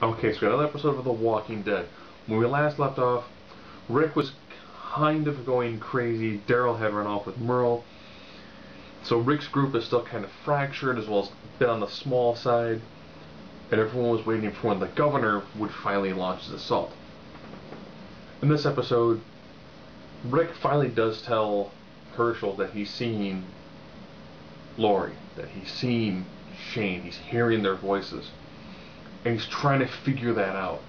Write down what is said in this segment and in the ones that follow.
Okay, so we got another episode of The Walking Dead. When we last left off, Rick was kind of going crazy. Daryl had run off with Merle. So Rick's group is still kind of fractured, as well as a bit on the small side. And everyone was waiting for when the governor would finally launch his assault. In this episode, Rick finally does tell Herschel that he's seen Lori, that he's seen Shane, he's hearing their voices. And he's trying to figure that out.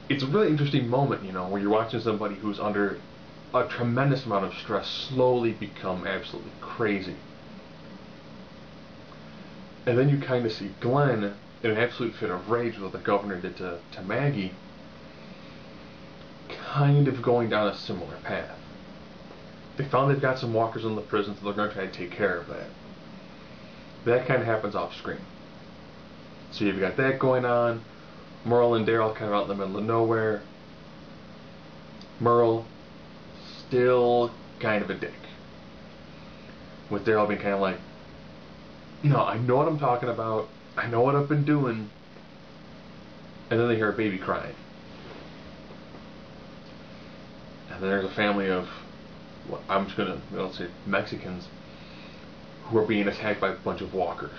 It's a really interesting moment, where you're watching somebody who's under a tremendous amount of stress slowly become absolutely crazy. And then you kind of see Glenn in an absolute fit of rage with what the governor did to Maggie, kind of going down a similar path. They found they've got some walkers in the prison, so they're going to try to take care of that. That kind of happens off screen. So you've got that going on. Merle and Daryl kind of out in the middle of nowhere. Merle still kind of a dick, with Daryl being kind of like, no, I know what I'm talking about. I know what I've been doing. And then they hear a baby crying. And then there's a family of, well, I'm just going to say Mexicans, who are being attacked by a bunch of walkers.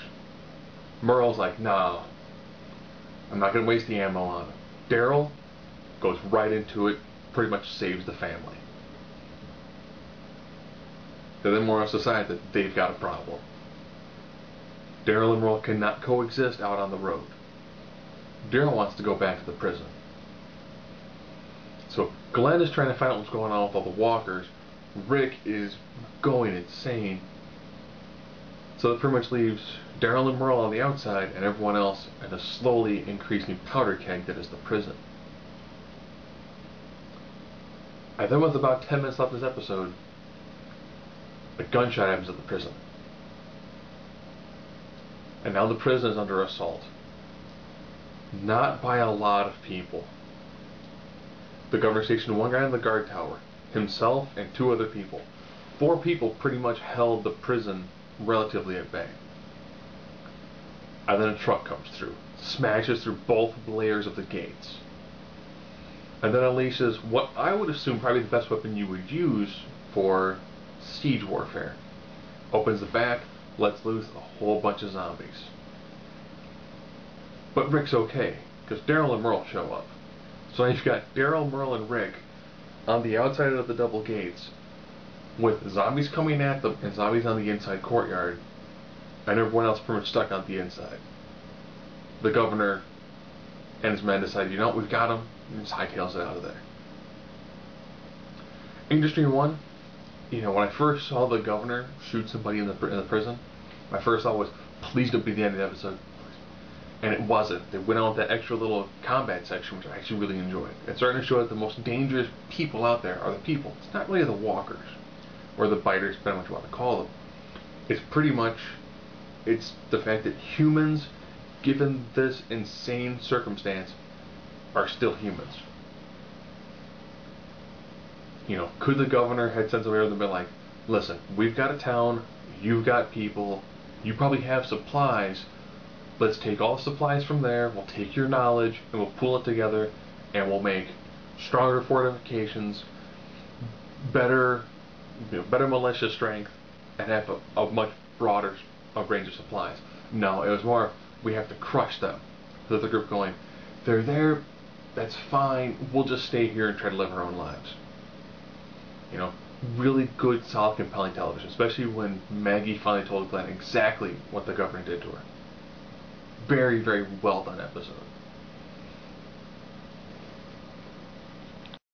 Merle's like, nah, I'm not going to waste the ammo on him. Daryl goes right into it, pretty much saves the family. They then Merle decide that they've got a problem. Daryl and Merle cannot coexist out on the road. Daryl wants to go back to the prison. So Glenn is trying to find out what's going on with all the walkers. Rick is going insane. So it pretty much leaves Daryl and Merle on the outside and everyone else in a slowly increasing powder keg that is the prison. And then with about 10 minutes left of this episode, a gunshot happens at the prison. And now the prison is under assault. Not by a lot of people. The governor stationed one guy in the guard tower, himself and 2 other people. 4 people pretty much held the prison relatively at bay. And then a truck comes through, smashes through both layers of the gates, and then unleashes what I would assume probably the best weapon you would use for siege warfare. Opens the back, lets loose a whole bunch of zombies. But Rick's okay, because Daryl and Merle show up. So now you've got Daryl, Merle, and Rick on the outside of the double gates, with zombies coming at them and zombies on the inside courtyard, and everyone else pretty much stuck on the inside. The governor and his men decide, we've got him, and just hightails it out of there. Interesting one, when I first saw the governor shoot somebody in the prison, my first thought was, please don't be the end of the episode. And it wasn't. They went on with that extra little combat section, which I actually really enjoyed. It's starting to show that the most dangerous people out there are the people. It's not really the walkers, or the biters, depending on what you want to call them. It's pretty much, it's the fact that humans, given this insane circumstance, are still humans. Could the governor had sense of air and been like, listen, we've got a town, you've got people, you probably have supplies, let's take all the supplies from there, we'll take your knowledge, and we'll pool it together, and we'll make stronger fortifications, better militia strength, and have a much broader range of supplies. No, it was more, we have to crush them. So the group going, they're there, that's fine, we'll just stay here and try to live our own lives. Really good, solid, compelling television, especially when Maggie finally told Glenn exactly what the governor did to her. Very, very well done episode.